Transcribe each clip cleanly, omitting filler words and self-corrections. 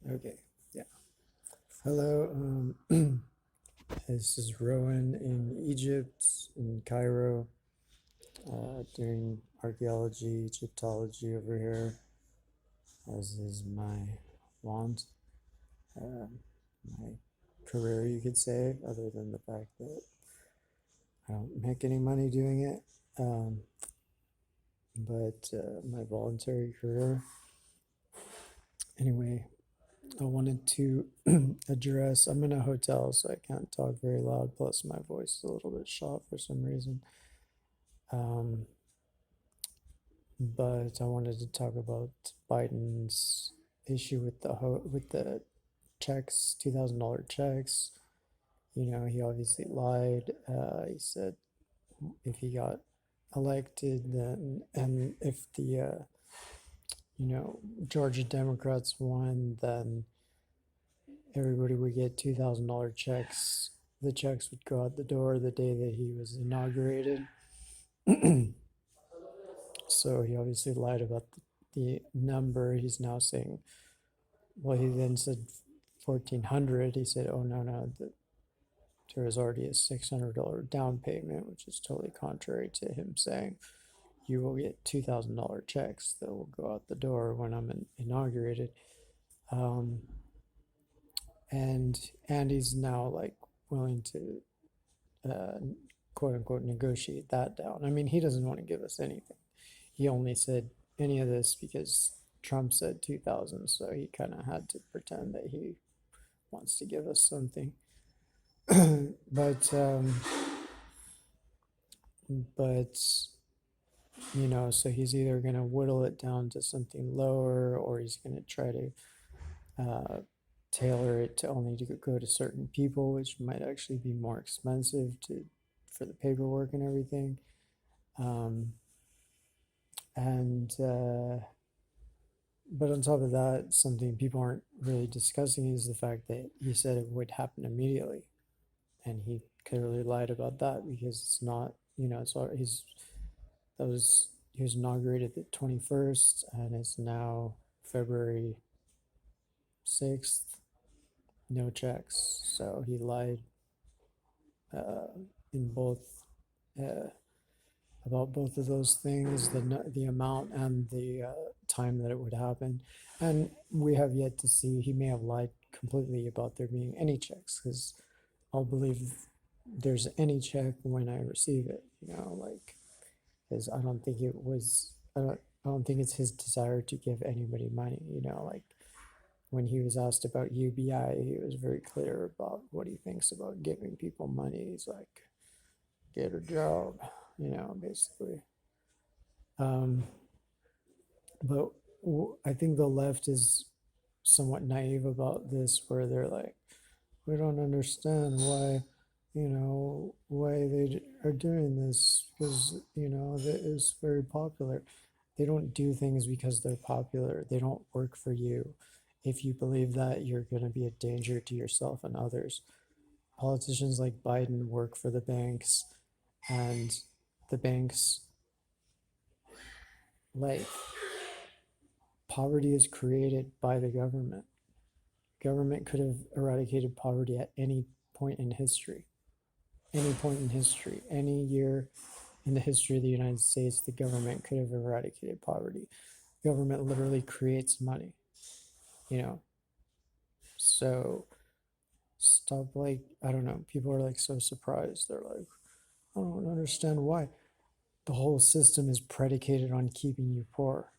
Okay, yeah. Hello, this is Rowan in Egypt, in Cairo, doing archaeology, Egyptology over here, as is my want, my career, you could say, other than the fact that I don't make any money doing it. Um, but my voluntary career. Anyway, I wanted to address. I'm in a hotel, so I can't talk very loud. Plus, my voice is a little bit shot for some reason. Um, but I wanted to talk about Biden's issue with the checks, $2,000 checks. You know, he obviously lied. He said if he got elected, then and if the Georgia Democrats won, then everybody would get $2,000 checks. The checks would go out the door the day that he was inaugurated. So he obviously lied about the number. He's now saying, well, he then said 1,400. He said, oh, no, there was already a $600 down payment, which is totally contrary to him saying, you will get $2,000 checks that will go out the door when I'm inaugurated. Um, and he's now like willing to quote unquote negotiate that down. I mean, he doesn't want to give us anything. He only said any of this because Trump said 2,000, so he kind of had to pretend that he wants to give us something. but but so he's either going to whittle it down to something lower, or he's going to try to tailor it to only to go to certain people, which might actually be more expensive for the paperwork and everything. Um, and But on top of that, something people aren't really discussing is the fact that he said it would happen immediately, and he clearly lied about that because it's not. He was inaugurated the 21st, and it's now February 6th. No checks, so he lied uh, in both uh, about both of those things, the amount and the time that it would happen. And we have yet to see. He may have lied completely about there being any checks, because I'll believe there's any check when I receive it. Because I don't think it was. I don't think it's his desire to give anybody money. Like when he was asked about UBI, he was very clear about what he thinks about giving people money. He's like, get a job, basically. Um, but I think the left is somewhat naive about this, where they're like, we don't understand why they are doing this, because, that is very popular. They don't do things because they're popular. They don't work for you. If you believe that, you're going to be a danger to yourself and others. Politicians like Biden work for the banks, and the banks, like, poverty is created by the government. Government could have eradicated poverty at any point in history. Any point in history, any year in the history of the United States, the government could have eradicated poverty. Government literally creates money, you know. So stop, like, I don't know, people are like so surprised. They're like, I don't understand why. The whole system is predicated on keeping you poor.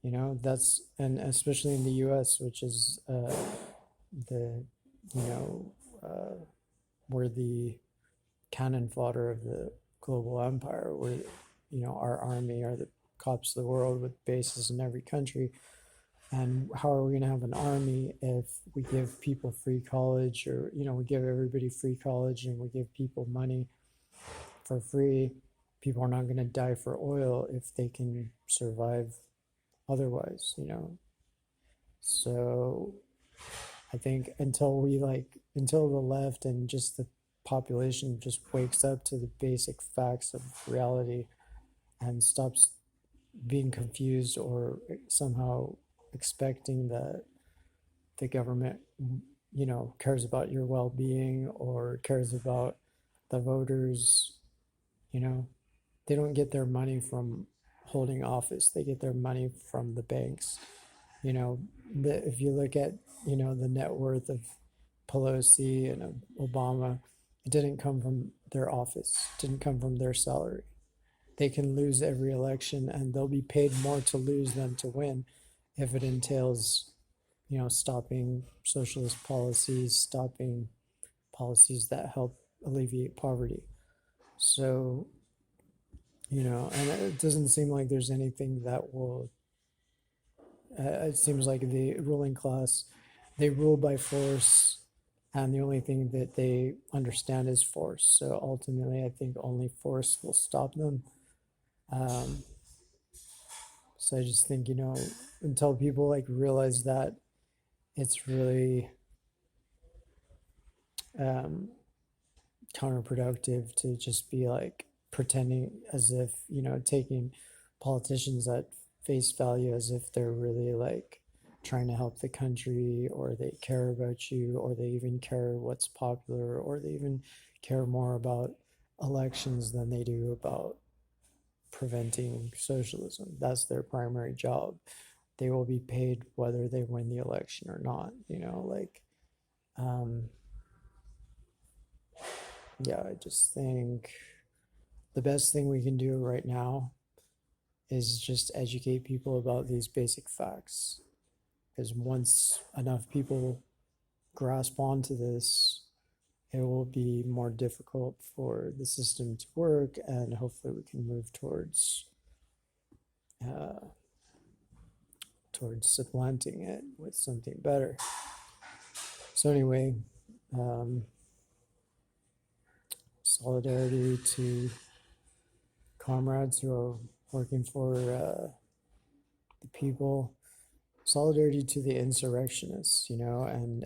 And especially in the US, which is the, you know, we're the cannon fodder of the global empire, where, our army are the cops of the world with bases in every country. And how are we going to have an army if we give people free college, or, we give everybody free college and we give people money for free? People are not going to die for oil if they can survive otherwise. So I think until the left and just the population just wakes up to the basic facts of reality and stops being confused or somehow expecting that the government, cares about your well-being or cares about the voters. You know, they don't get their money from holding office. They get their money from the banks. If you look at, the net worth of Pelosi and of Obama, it didn't come from their office, it didn't come from their salary. They can lose every election and they'll be paid more to lose than to win if it entails, stopping socialist policies, stopping policies that help alleviate poverty. So, and it doesn't seem like there's anything that will, it seems like the ruling class, they rule by force, and the only thing that they understand is force. So ultimately, I think only force will stop them. Um, so I just think, until people like realize that, it's really um, counterproductive to just be like pretending as if, taking politicians at face value as if they're really like trying to help the country, or they care about you, or they even care what's popular, or they even care more about elections than they do about preventing socialism. That's their primary job. They will be paid whether they win the election or not, um, yeah, I just think the best thing we can do right now is just educate people about these basic facts. Because once enough people grasp onto this, it will be more difficult for the system to work, and hopefully we can move uh, towards supplanting it with something better. So anyway, um, solidarity to comrades who are working for the people. Solidarity to the insurrectionists, and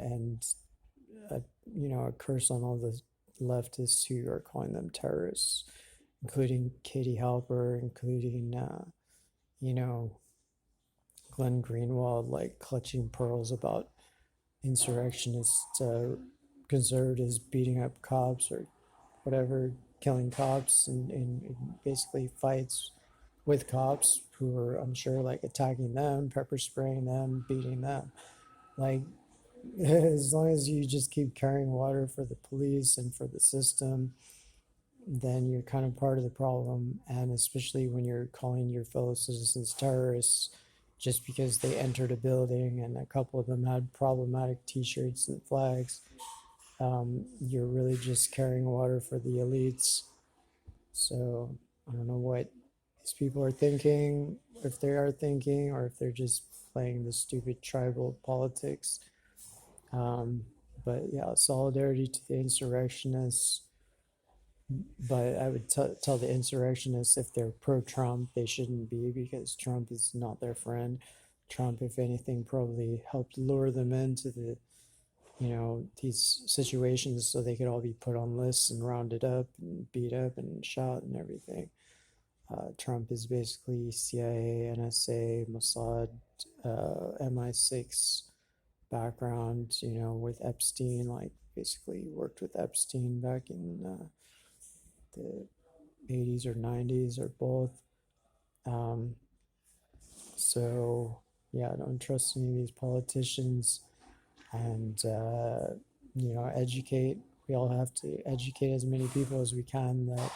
a curse on all the leftists who are calling them terrorists, including Katie Halper, including Glenn Greenwald, like clutching pearls about insurrectionists, conservatives beating up cops or whatever, killing cops in basically fights with cops who are, I'm sure, like attacking them, pepper spraying them, beating them. Like, as long as you just keep carrying water for the police and for the system, then you're kind of part of the problem. And especially when you're calling your fellow citizens terrorists just because they entered a building and a couple of them had problematic t-shirts and flags, you're really just carrying water for the elites. So I don't know what these people are thinking, if they are thinking, or if they're just playing the stupid tribal politics. Um, but yeah, solidarity to the insurrectionists. But I would tell the insurrectionists, if they're pro-Trump, they shouldn't be, because Trump is not their friend. Trump, if anything, probably helped lure them into these situations so they could all be put on lists and rounded up and beat up and shot and everything. Trump is basically CIA, NSA, Mossad, MI6 background, with Epstein, like basically worked with Epstein back in the 80s or 90s or both. Um, so, yeah, I don't trust any of these politicians, and, educate. We all have to educate as many people as we can that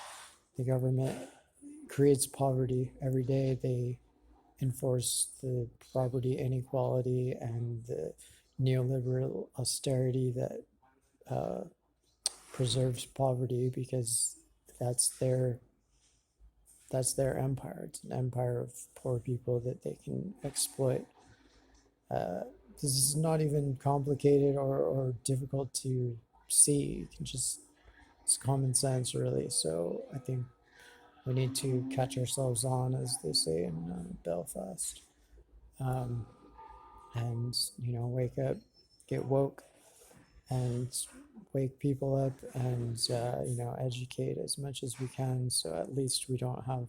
the government creates poverty every day. They enforce the poverty inequality and the neoliberal austerity that preserves poverty, because that's their empire. It's an empire of poor people that they can exploit. This is not even complicated or difficult to see. You can just, it's common sense, really. So I think we need to catch ourselves on, as they say in Belfast, um, and wake up, get woke, and wake people up, and educate as much as we can, so at least we don't have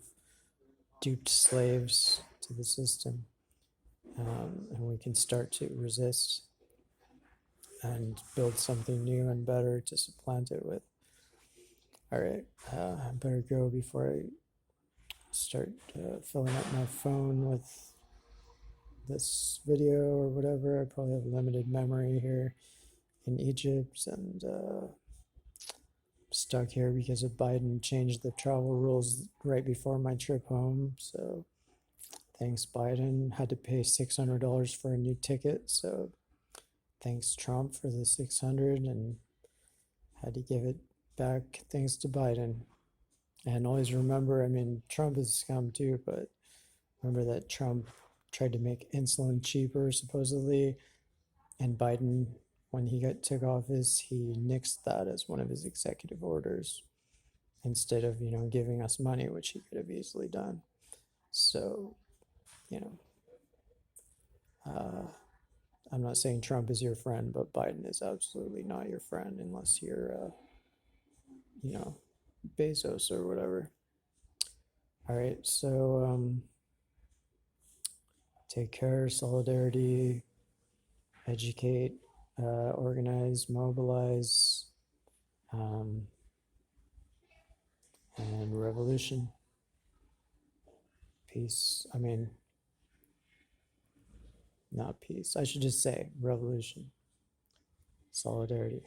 duped slaves to the system, and we can start to resist. and build something new and better to supplant it with. All right, I better go before I start filling up my phone with this video or whatever. I probably have limited memory here in Egypt, and stuck here because of Biden changed the travel rules right before my trip home. So thanks Biden, had to pay $600 for a new ticket. So thanks Trump for the 600 and had to give it back thanks to Biden. And always remember, I mean, Trump is a scum too, but remember that Trump tried to make insulin cheaper supposedly, and Biden, when he took office, he nixed that as one of his executive orders instead of, giving us money, which he could have easily done. So, you know, I'm not saying Trump is your friend, but Biden is absolutely not your friend unless you're, you know, Bezos or whatever. All right, so take care, solidarity, educate, organize, mobilize, and revolution. Peace. I mean, not peace. I should just say revolution. Solidarity.